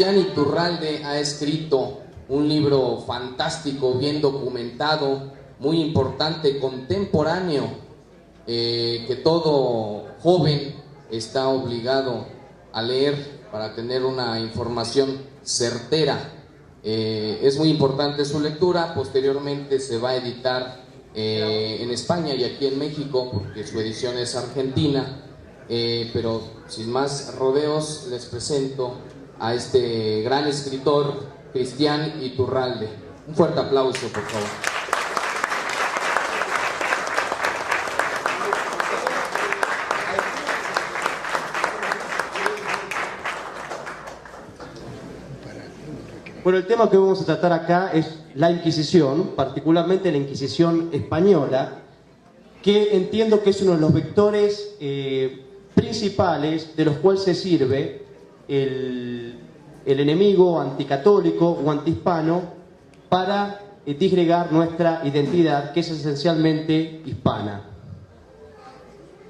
Cristian Iturralde ha escrito un libro fantástico, bien documentado, muy importante, contemporáneo, que todo joven está obligado a leer para tener una información certera. Es muy importante su lectura. Posteriormente se va a editar en España y aquí en México, porque su edición es argentina. Pero sin más rodeos, les presento a este gran escritor, Cristian Iturralde. Un fuerte aplauso, por favor. Bueno, el tema que vamos a tratar acá es la Inquisición, particularmente la Inquisición española, que entiendo que es uno de los vectores principales de los cuales se sirve el enemigo anticatólico o antihispano para disgregar nuestra identidad, que es esencialmente hispana.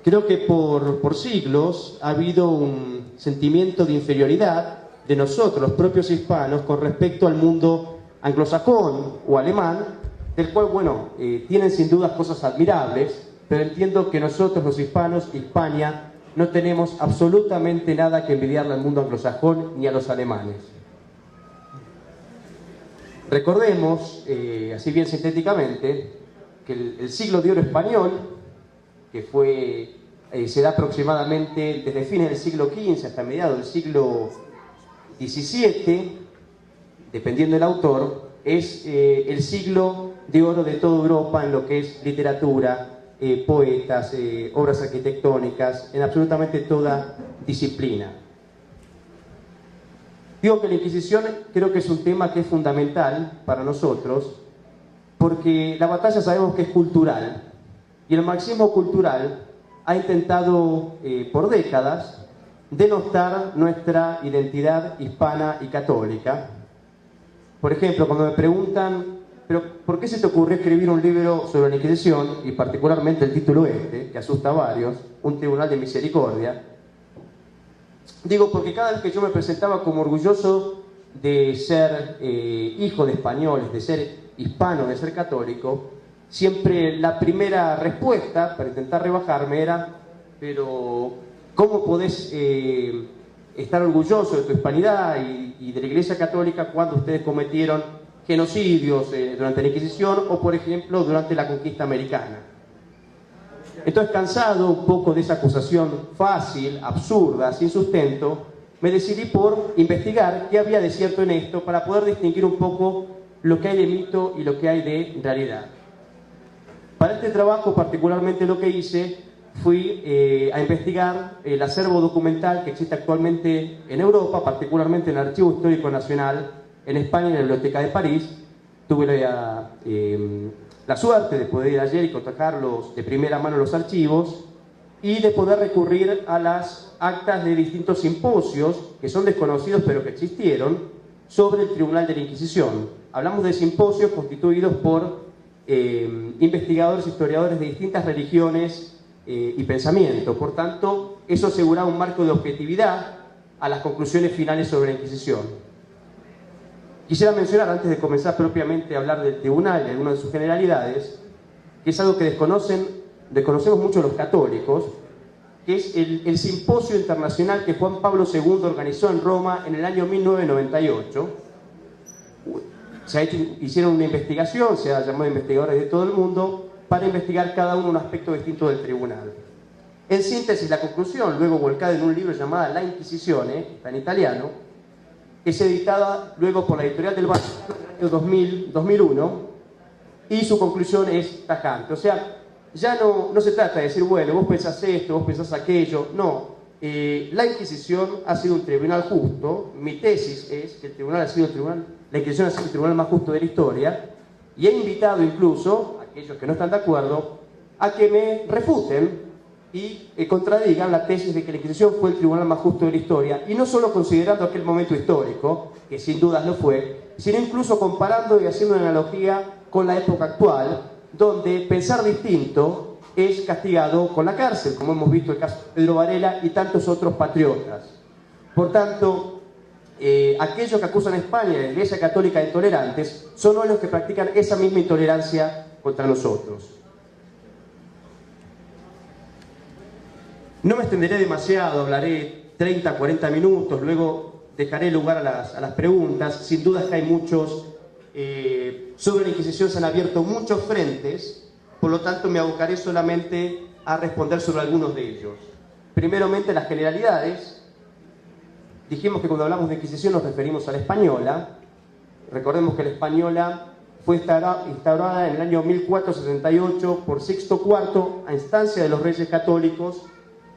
Creo que por siglos ha habido un sentimiento de inferioridad de nosotros, los propios hispanos, con respecto al mundo anglosajón o alemán, del cual, bueno, tienen sin duda cosas admirables, pero entiendo que nosotros, los hispanos, Hispania, no tenemos absolutamente nada que envidiarle al mundo anglosajón ni a los alemanes. Recordemos, así bien sintéticamente, que el siglo de oro español, que se da aproximadamente desde fines del siglo XV hasta mediados del siglo XVII, dependiendo del autor, es el siglo de oro de toda Europa en lo que es literatura, poetas, obras arquitectónicas, en absolutamente toda disciplina. Digo que la Inquisición creo que es un tema que es fundamental para nosotros, porque la batalla sabemos que es cultural, y el marxismo cultural ha intentado por décadas denostar nuestra identidad hispana y católica. Por ejemplo, cuando me preguntan, ¿pero por qué se te ocurrió escribir un libro sobre la Inquisición, y particularmente el título que asusta a varios, Un tribunal de misericordia? Digo, porque cada vez que yo me presentaba como orgulloso de ser hijo de españoles, de ser hispano, de ser católico, siempre la primera respuesta, para intentar rebajarme, era: pero ¿cómo podés estar orgulloso de tu hispanidad y de la Iglesia Católica cuando ustedes cometieron genocidios durante la Inquisición o, por ejemplo, durante la conquista americana? Entonces, cansado un poco de esa acusación fácil, absurda, sin sustento, me decidí por investigar qué había de cierto en esto para poder distinguir un poco lo que hay de mito y lo que hay de realidad. Para este trabajo, particularmente, lo que hice fui a investigar el acervo documental que existe actualmente en Europa, particularmente en el Archivo Histórico Nacional, en España, en la Biblioteca de París. Tuve la suerte de poder ir ayer y cotejarlos de primera mano los archivos y de poder recurrir a las actas de distintos simposios que son desconocidos pero que existieron sobre el Tribunal de la Inquisición. Hablamos de simposios constituidos por investigadores, historiadores de distintas religiones y pensamiento. Por tanto, eso aseguraba un marco de objetividad a las conclusiones finales sobre la Inquisición. Quisiera mencionar, antes de comenzar propiamente a hablar del tribunal y de algunas de sus generalidades, que es algo que desconocemos mucho los católicos, que es el simposio internacional que Juan Pablo II organizó en Roma en el año 1998. Hicieron una investigación, se ha llamado investigadores de todo el mundo, para investigar cada uno un aspecto distinto del tribunal. En síntesis, la conclusión, luego volcada en un libro llamado La Inquisición, está en italiano, es editada luego por la editorial del Vaticano en el año 2001, y su conclusión es tajante. O sea, ya no se trata de decir, bueno, vos pensás esto, vos pensás aquello. No, la Inquisición ha sido un tribunal justo. Mi tesis es que la Inquisición ha sido el tribunal más justo de la historia, y he invitado incluso a aquellos que no están de acuerdo a que me refuten y contradigan la tesis de que la Inquisición fue el tribunal más justo de la historia, y no solo considerando aquel momento histórico, que sin dudas lo fue, sino incluso comparando y haciendo una analogía con la época actual, donde pensar distinto es castigado con la cárcel, como hemos visto el caso de Pedro Varela y tantos otros patriotas. Por tanto, aquellos que acusan a España de Iglesia Católica de intolerantes son hoy los que practican esa misma intolerancia contra nosotros. No me extenderé demasiado, hablaré 30, 40 minutos, luego dejaré lugar a las preguntas. Sin duda que hay muchos, sobre la Inquisición se han abierto muchos frentes, por lo tanto me abocaré solamente a responder sobre algunos de ellos. Primeramente, las generalidades. Dijimos que cuando hablamos de Inquisición nos referimos a la española. Recordemos que la española fue instaurada en el año 1478 por Sixto IV a instancia de los reyes católicos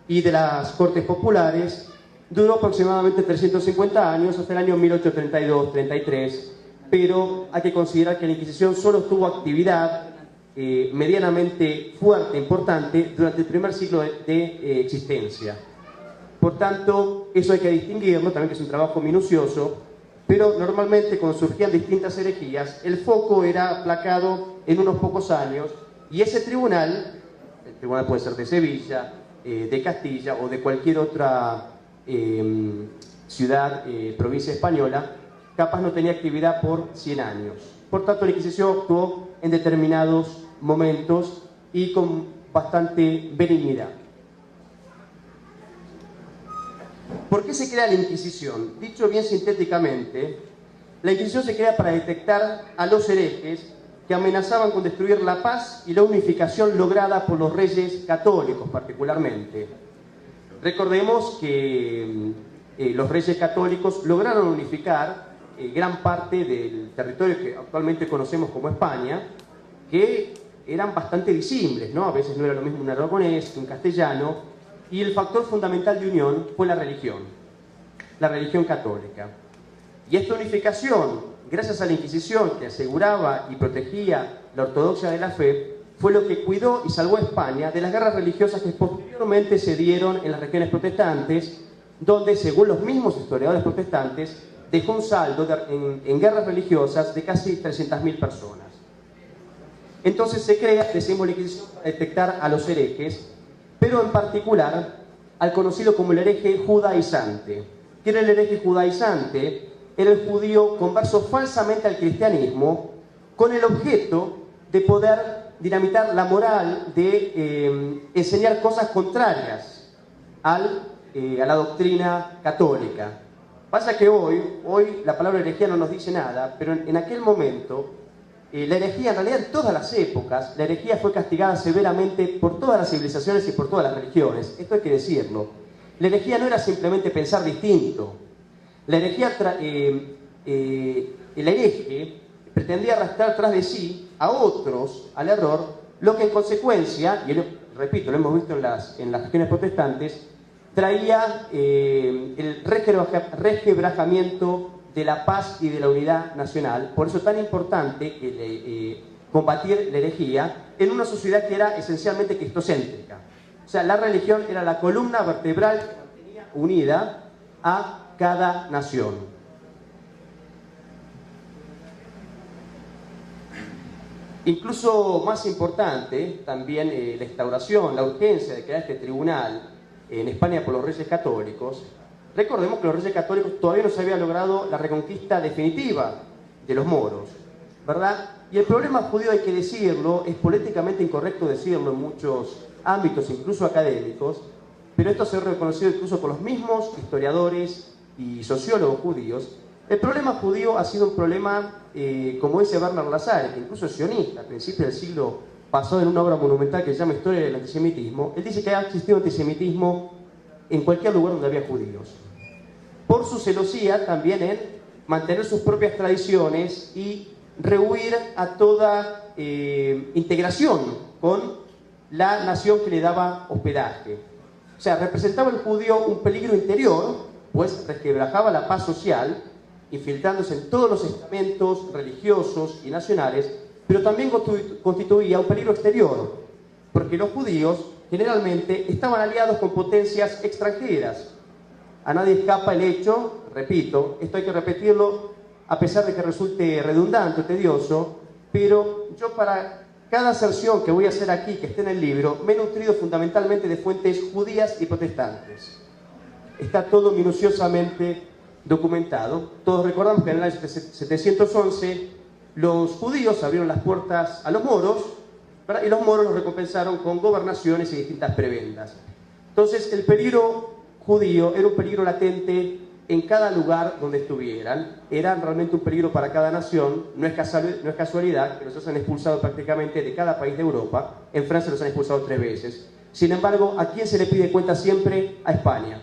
y de las Cortes Populares. Duró aproximadamente 350 años, hasta el año 1832-33, pero hay que considerar que la Inquisición solo tuvo actividad medianamente fuerte, importante, durante el primer siglo de existencia. Por tanto, eso hay que distinguirlo, también que es un trabajo minucioso, pero normalmente cuando surgían distintas herejías, el foco era aplacado en unos pocos años, y ese tribunal, el tribunal puede ser de Sevilla, de Castilla o de cualquier otra ciudad, provincia española, capaz no tenía actividad por 100 años. Por tanto, la Inquisición actuó en determinados momentos y con bastante benignidad. ¿Por qué se crea la Inquisición? Dicho bien sintéticamente, la Inquisición se crea para detectar a los herejes que amenazaban con destruir la paz y la unificación lograda por los reyes católicos particularmente. Recordemos que los reyes católicos lograron unificar gran parte del territorio que actualmente conocemos como España, que eran bastante disímiles, ¿no? A veces no era lo mismo un aragonés que un castellano, y el factor fundamental de unión fue la religión católica. Y esta unificación, gracias a la Inquisición, que aseguraba y protegía la ortodoxia de la fe, fue lo que cuidó y salvó a España de las guerras religiosas que posteriormente se dieron en las regiones protestantes, donde, según los mismos historiadores protestantes, dejó un saldo en guerras religiosas de casi 300.000 personas. Entonces se crea, decimos, la Inquisición para detectar a los herejes, pero en particular al conocido como el hereje judaizante. ¿Qué era el hereje judaizante? Era el judío converso falsamente al cristianismo, con el objeto de poder dinamitar la moral, de enseñar cosas contrarias a la doctrina católica. Pasa que hoy la palabra herejía no nos dice nada, pero en aquel momento la herejía, en realidad en todas las épocas, la herejía fue castigada severamente por todas las civilizaciones y por todas las religiones. Esto hay que decirlo. La herejía no era simplemente pensar distinto. La herejía, el hereje pretendía arrastrar tras de sí a otros al error, lo que en consecuencia, y repito, lo hemos visto en las regiones protestantes, traía el resquebrajamiento de la paz y de la unidad nacional. Por eso es tan importante combatir la herejía en una sociedad que era esencialmente cristocéntrica. O sea, la religión era la columna vertebral que mantenía unida a cada nación. Incluso más importante, también la instauración, la urgencia de crear este tribunal en España por los reyes católicos. Recordemos que los reyes católicos todavía no se había logrado la reconquista definitiva de los moros, ¿verdad? Y el problema judío, hay que decirlo, es políticamente incorrecto decirlo en muchos ámbitos, incluso académicos, pero esto se ha reconocido incluso por los mismos historiadores y sociólogos judíos. El problema judío ha sido un problema, como dice Bernard Lassalle, que incluso es sionista, a principios del siglo pasado, en una obra monumental que se llama Historia del Antisemitismo. Él dice que ha existido antisemitismo en cualquier lugar donde había judíos, por su celosía también en mantener sus propias tradiciones y rehuir a toda integración con la nación que le daba hospedaje. O sea, representaba el judío un peligro interior, pues resquebrajaba la paz social, infiltrándose en todos los estamentos religiosos y nacionales, pero también constituía un peligro exterior, porque los judíos generalmente estaban aliados con potencias extranjeras. A nadie escapa el hecho, repito, esto hay que repetirlo a pesar de que resulte redundante o tedioso, pero yo para cada aserción que voy a hacer aquí, que esté en el libro, me he nutrido fundamentalmente de fuentes judías y protestantes. Está todo minuciosamente documentado. Todos recordamos que en el año 711 los judíos abrieron las puertas a los moros, ¿verdad? Y los moros los recompensaron con gobernaciones y distintas prebendas. Entonces el peligro judío era un peligro latente en cada lugar donde estuvieran. Eran realmente un peligro para cada nación. No es casualidad que los han expulsado prácticamente de cada país de Europa. En Francia los han expulsado 3 veces. Sin embargo, ¿a quién se le pide cuenta siempre? A España.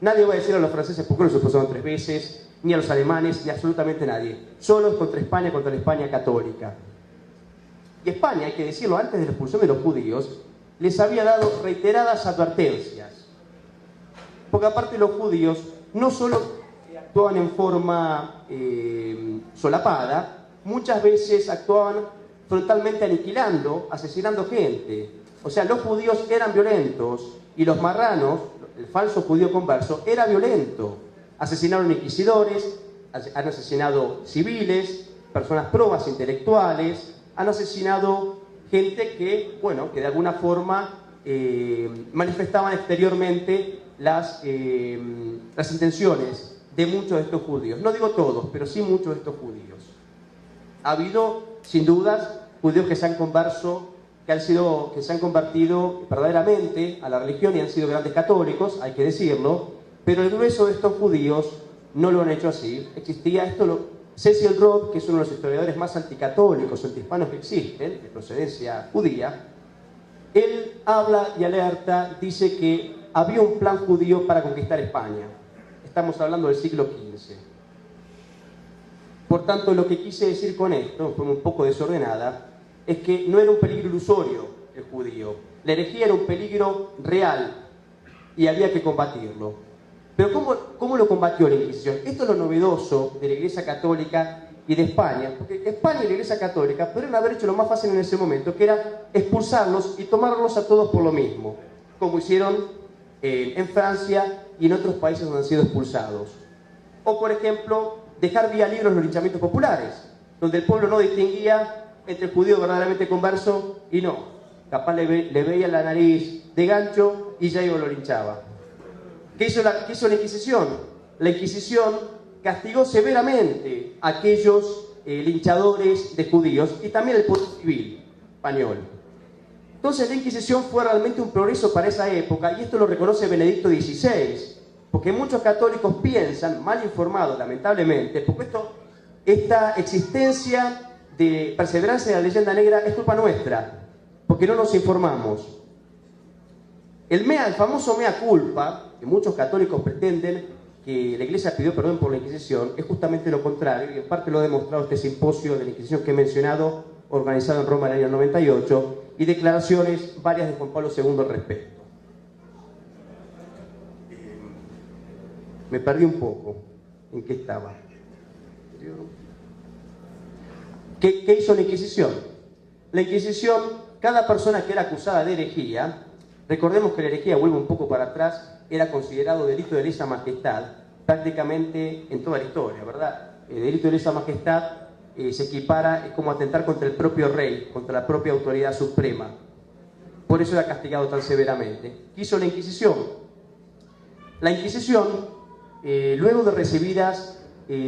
Nadie va a decir a los franceses por qué los expulsaron 3 veces, ni a los alemanes, ni absolutamente nadie. Solo es contra la España católica. Y España, hay que decirlo, antes de la expulsión de los judíos, les había dado reiteradas advertencias. Porque aparte los judíos no solo actuaban en forma solapada, muchas veces actuaban frontalmente aniquilando, asesinando gente. O sea, los judíos eran violentos y los marranos, el falso judío converso, era violento. Asesinaron inquisidores, han asesinado civiles, personas probas intelectuales, han asesinado gente que, bueno, que de alguna forma manifestaban exteriormente las intenciones de muchos de estos judíos. No digo todos, pero sí muchos de estos judíos. Ha habido, sin dudas, judíos que se han convertido verdaderamente a la religión y han sido grandes católicos, hay que decirlo, pero el grueso de estos judíos no lo han hecho así. Existía esto, Cecil Rhodes, que es uno de los historiadores más anticatólicos, antihispanos que existen, de procedencia judía, él habla y alerta, dice que había un plan judío para conquistar España. Estamos hablando del siglo XV. Por tanto, lo que quise decir con esto, fue un poco desordenada, es que no era un peligro ilusorio el judío. La herejía era un peligro real y había que combatirlo. Pero ¿cómo lo combatió la Inquisición? Esto es lo novedoso de la Iglesia Católica y de España, porque España y la Iglesia Católica podrían haber hecho lo más fácil en ese momento, que era expulsarlos y tomarlos a todos por lo mismo, como hicieron en Francia y en otros países donde han sido expulsados. O, por ejemplo, dejar vía libre los linchamientos populares, donde el pueblo no distinguía entre el judío verdaderamente converso y no. Capaz le veía la nariz de gancho y ya iba lo linchaba. ¿Qué hizo la Inquisición? La Inquisición castigó severamente a aquellos linchadores de judíos y también el poder civil español. Entonces la Inquisición fue realmente un progreso para esa época, y esto lo reconoce Benedicto XVI, porque muchos católicos piensan, mal informados lamentablemente, porque esta existencia de perseverancia de la leyenda negra es culpa nuestra, porque no nos informamos. El famoso mea culpa, que muchos católicos pretenden que la Iglesia pidió perdón por la Inquisición, es justamente lo contrario, y en parte lo ha demostrado este simposio de la Inquisición que he mencionado, organizado en Roma en el año 98, y declaraciones varias de Juan Pablo II al respecto. Me perdí un poco. ¿En qué estaba? ¿Qué hizo la Inquisición? La Inquisición, cada persona que era acusada de herejía, recordemos que la herejía, vuelvo un poco para atrás, era considerado delito de lesa majestad prácticamente en toda la historia, ¿verdad? El delito de lesa majestad se equipara, es como atentar contra el propio rey, contra la propia autoridad suprema. Por eso era castigado tan severamente. ¿Qué hizo la Inquisición? La Inquisición, luego de recibidas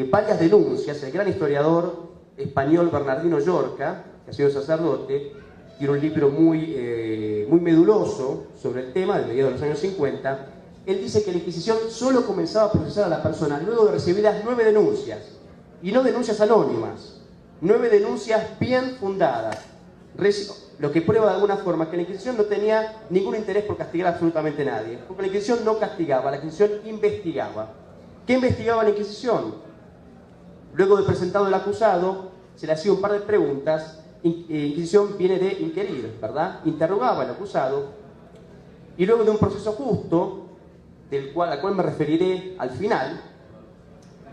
varias denuncias, el gran historiador español Bernardino Llorca, que ha sido sacerdote, tiene un libro muy meduloso sobre el tema, de mediados de los años 50, él dice que la Inquisición solo comenzaba a procesar a la persona luego de recibidas 9 denuncias, y no denuncias anónimas, 9 denuncias bien fundadas, lo que prueba de alguna forma que la Inquisición no tenía ningún interés por castigar a absolutamente nadie, porque la Inquisición no castigaba, la Inquisición investigaba. ¿Qué investigaba la Inquisición? Luego de presentado el acusado, se le hacía un par de preguntas. Inquisición viene de inquirir, ¿verdad? Interrogaba al acusado, y luego de un proceso justo, al cual me referiré al final,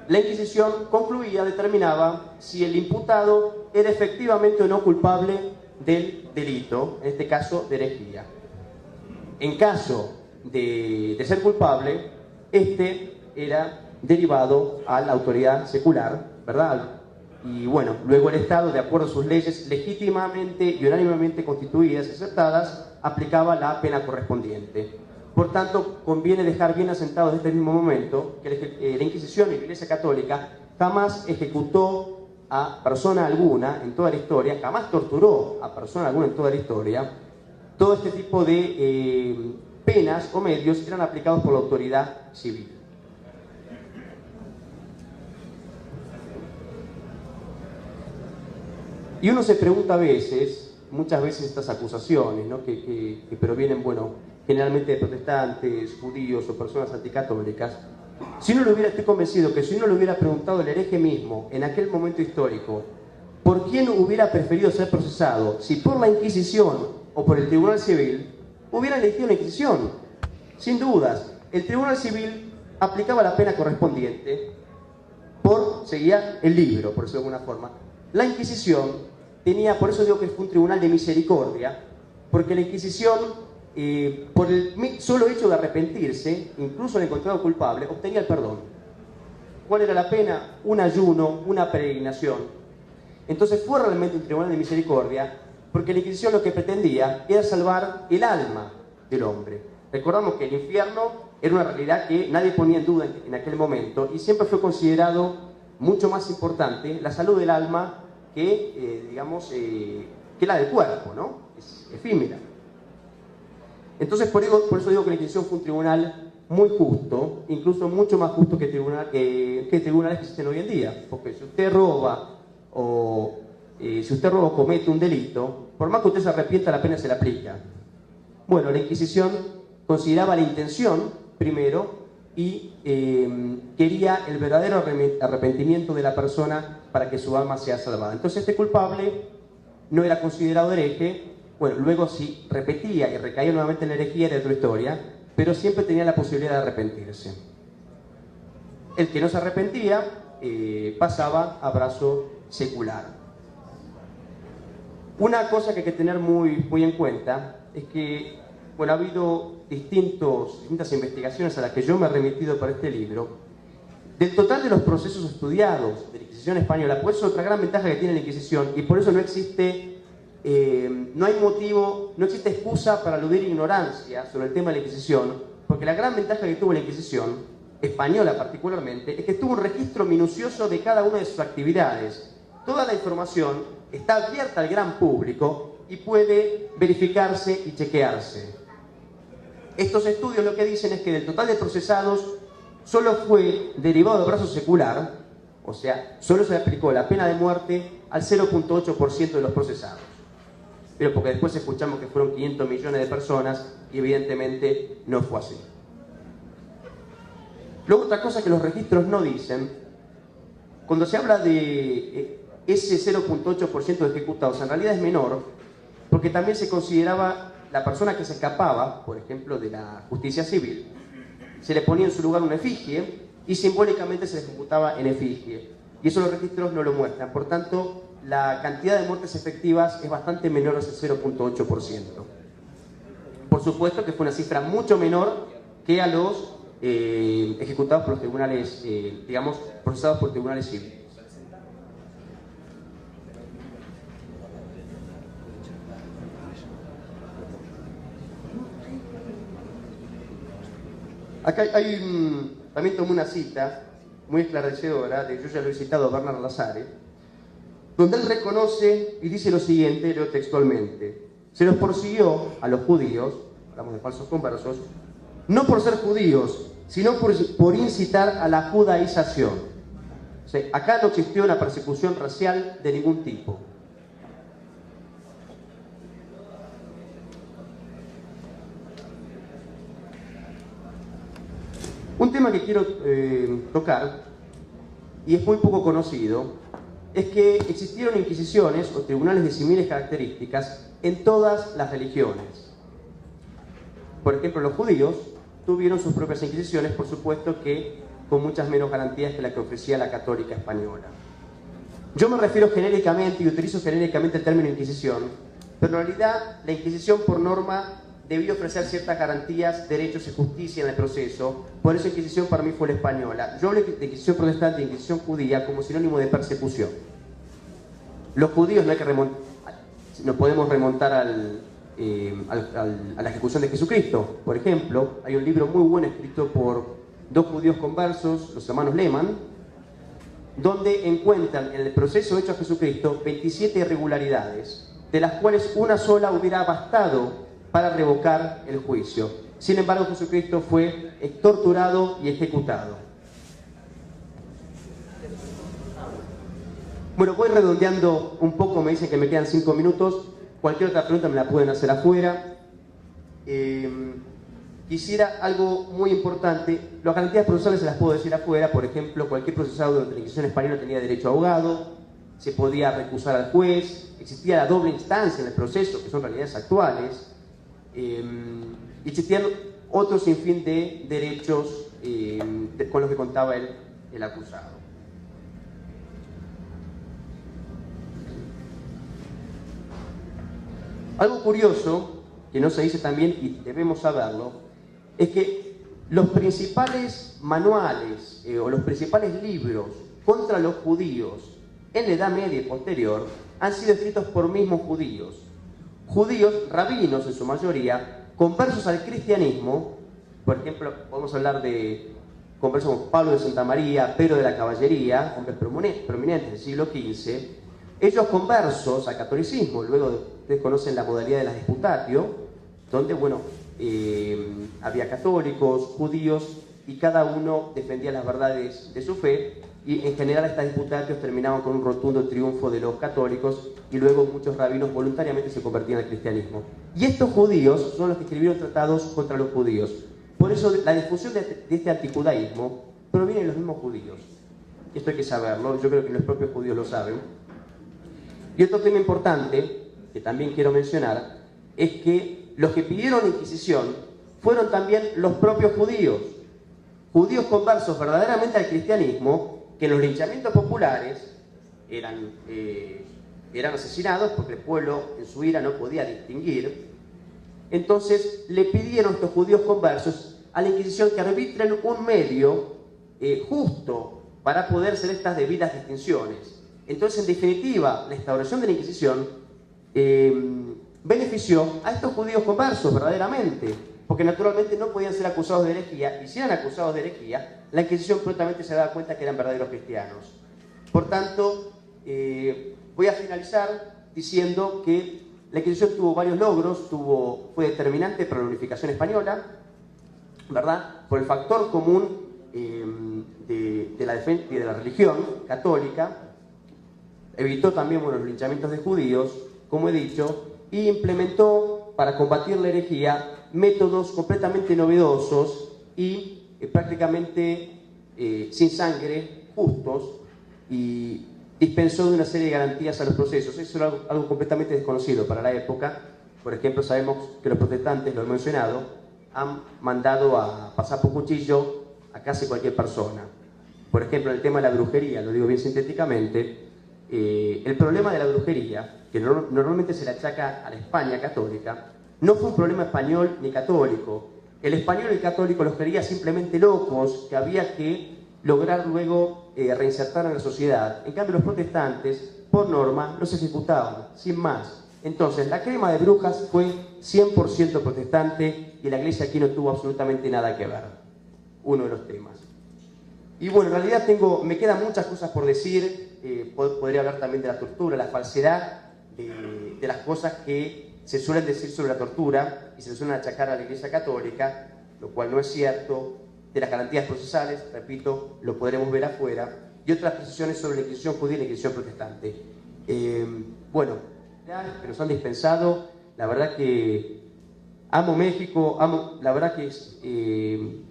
la Inquisición concluía, determinaba si el imputado era efectivamente o no culpable del delito, en este caso de herejía. En caso de ser culpable, este era derivado a la autoridad secular, ¿verdad? Y bueno, luego el Estado, de acuerdo a sus leyes legítimamente y unánimemente constituidas y aceptadas, aplicaba la pena correspondiente. Por tanto, conviene dejar bien asentado desde este mismo momento que la Inquisición y la Iglesia Católica jamás ejecutó a persona alguna en toda la historia, jamás torturó a persona alguna en toda la historia. Todo este tipo de penas o medios eran aplicados por la autoridad civil. Y uno se pregunta a veces, muchas veces estas acusaciones, ¿no? que provienen, generalmente de protestantes, judíos o personas anticatólicas, si uno estoy convencido que si uno le hubiera preguntado al hereje mismo en aquel momento histórico, ¿por quién hubiera preferido ser procesado? Si por la Inquisición o por el Tribunal Civil, hubiera elegido la Inquisición, sin dudas. El Tribunal Civil aplicaba la pena correspondiente, seguía el libro, por decirlo de alguna forma. La Inquisición tenía, por eso digo que fue un tribunal de misericordia, porque la Inquisición, por el solo hecho de arrepentirse, incluso el encontrado culpable, obtenía el perdón. ¿Cuál era la pena? Un ayuno, una peregrinación. Entonces fue realmente un tribunal de misericordia, porque la Inquisición lo que pretendía era salvar el alma del hombre. Recordamos que el infierno era una realidad que nadie ponía en duda en aquel momento, y siempre fue considerado mucho más importante la salud del alma que la del cuerpo, ¿no? Es efímera. Entonces, por eso digo que la Inquisición fue un tribunal muy justo, incluso mucho más justo que tribunales que existen hoy en día. Porque si usted roba o comete un delito, por más que usted se arrepienta, la pena se le aplica. Bueno, la Inquisición consideraba la intención primero y quería el verdadero arrepentimiento de la persona para que su alma sea salvada. Entonces este culpable no era considerado hereje. Bueno, luego si repetía y recaía nuevamente en la herejía era otra historia, pero siempre tenía la posibilidad de arrepentirse. El que no se arrepentía pasaba a brazo secular. Una cosa que hay que tener muy en cuenta es que ha habido distintas investigaciones a las que yo me he remitido para este libro. Del total de los procesos estudiados de la Inquisición española, pues es otra gran ventaja que tiene la Inquisición, y por eso no existe excusa para aludir ignorancia sobre el tema de la Inquisición, porque la gran ventaja que tuvo la Inquisición, española particularmente, es que tuvo un registro minucioso de cada una de sus actividades. Toda la información está abierta al gran público y puede verificarse y chequearse. Estos estudios lo que dicen es que del total de procesados solo fue derivado de brazo secular, o sea, solo se aplicó la pena de muerte al 0.8% de los procesados. Pero porque después escuchamos que fueron 500 millones de personas y evidentemente no fue así. Luego otra cosa que los registros no dicen, cuando se habla de ese 0.8% de ejecutados, en realidad es menor, porque también se consideraba la persona que se escapaba, por ejemplo, de la justicia civil, se le ponía en su lugar una efigie y simbólicamente se le ejecutaba en efigie. Y eso los registros no lo muestran. Por tanto, la cantidad de muertes efectivas es bastante menor a ese 0.8%. Por supuesto que fue una cifra mucho menor que a los ejecutados por los tribunales, procesados por tribunales civiles. Acá también tomé una cita muy esclarecedora, yo ya lo he citado, Bernard Lassalle, donde él reconoce y dice lo siguiente, leo textualmente: se los persiguió a los judíos, hablamos de falsos conversos, no por ser judíos, sino por incitar a la judaización. O sea, acá no existió una persecución racial de ningún tipo. Un tema que quiero tocar, y es muy poco conocido, es que existieron inquisiciones o tribunales de similares características en todas las religiones. Por ejemplo, los judíos tuvieron sus propias inquisiciones, por supuesto que con muchas menos garantías que la que ofrecía la católica española. Yo me refiero genéricamente y utilizo genéricamente el término Inquisición, pero en realidad la Inquisición por norma debió ofrecer ciertas garantías, derechos y justicia en el proceso. Por eso Inquisición para mí fue la española. Yo hablé de Inquisición protestante e Inquisición judía como sinónimo de persecución. Los judíos no podemos remontar a la ejecución de Jesucristo. Por ejemplo, hay un libro muy bueno escrito por dos judíos conversos, los hermanos Lehmann, donde encuentran en el proceso hecho a Jesucristo 27 irregularidades, de las cuales una sola hubiera bastado para revocar el juicio. Sin embargo, Jesucristo fue torturado y ejecutado. Bueno, voy redondeando un poco, me dicen que me quedan 5 minutos. Cualquier otra pregunta me la pueden hacer afuera. Quisiera algo muy importante. Las garantías procesales se las puedo decir afuera. Por ejemplo, cualquier procesado durante la Inquisición española tenía derecho a abogado, se podía recusar al juez, existía la doble instancia en el proceso, que son realidades actuales. Existían otro sinfín de derechos con los que contaba el acusado. Algo curioso, que no se dice también y debemos saberlo, es que los principales manuales o los principales libros contra los judíos en la Edad Media y posterior han sido escritos por mismos judíos. Judíos, rabinos en su mayoría, conversos al cristianismo. Por ejemplo, podemos hablar de conversos como Pablo de Santa María, Pedro de la Caballería, hombres prominentes del siglo XV. Ellos conversos al catolicismo, luego ustedes conocen la modalidad de la disputatio, donde, bueno, había católicos, judíos, y cada uno defendía las verdades de su fe, y en general estas disputatios terminaban con un rotundo triunfo de los católicos, y luego muchos rabinos voluntariamente se convertían al cristianismo. Y estos judíos son los que escribieron tratados contra los judíos. Por eso la difusión de este antijudaísmo proviene de los mismos judíos. Esto hay que saberlo, yo creo que los propios judíos lo saben. Y otro tema importante, que también quiero mencionar, es que los que pidieron la Inquisición fueron también los propios judíos. Judíos conversos verdaderamente al cristianismo, que en los linchamientos populares eran asesinados porque el pueblo en su ira no podía distinguir. Entonces le pidieron a estos judíos conversos a la Inquisición que arbitren un medio justo para poder hacer estas debidas distinciones. Entonces, en definitiva, la instauración de la Inquisición benefició a estos judíos conversos verdaderamente, porque naturalmente no podían ser acusados de herejía, y si eran acusados de herejía, la Inquisición prontamente se daba cuenta que eran verdaderos cristianos. Por tanto, voy a finalizar diciendo que la Inquisición tuvo varios logros, fue determinante para la unificación española, ¿verdad? Por el factor común de la defensa y de la religión católica. Evitó también los linchamientos de judíos, como he dicho, y implementó para combatir la herejía métodos completamente novedosos y prácticamente sin sangre, justos, y dispensó de una serie de garantías a los procesos. Eso era algo completamente desconocido para la época. Por ejemplo, sabemos que los protestantes, lo he mencionado, han mandado a pasar por cuchillo a casi cualquier persona. Por ejemplo, en el tema de la brujería, lo digo bien sintéticamente, el problema de la brujería, que normalmente se le achaca a la España católica, no fue un problema español ni católico. El español y el católico los creía simplemente locos, que había que lograr luego reinsertar en la sociedad. En cambio, los protestantes, por norma, los ejecutaban, sin más. Entonces, la crema de brujas fue 100% protestante y la Iglesia aquí no tuvo absolutamente nada que ver. Uno de los temas. Y bueno, en realidad me quedan muchas cosas por decir. Podría hablar también de la tortura, la falsedad de las cosas que se suelen decir sobre la tortura y se le suelen achacar a la Iglesia Católica, lo cual no es cierto, de las garantías procesales, repito, lo podremos ver afuera, y otras precisiones sobre la Inquisición judía y la Inquisición protestante. Bueno, que nos han dispensado, la verdad que amo México, la verdad que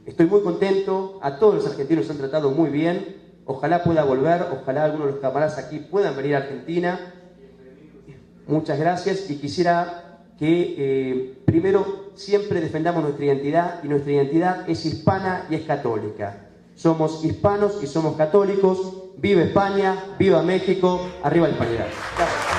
estoy muy contento, a todos los argentinos se han tratado muy bien. Ojalá pueda volver, ojalá algunos de los camaradas aquí puedan venir a Argentina. Muchas gracias, y quisiera que primero siempre defendamos nuestra identidad, y nuestra identidad es hispana y es católica. Somos hispanos y somos católicos. ¡Viva España! ¡Viva México! ¡Arriba el pañuelo! Gracias.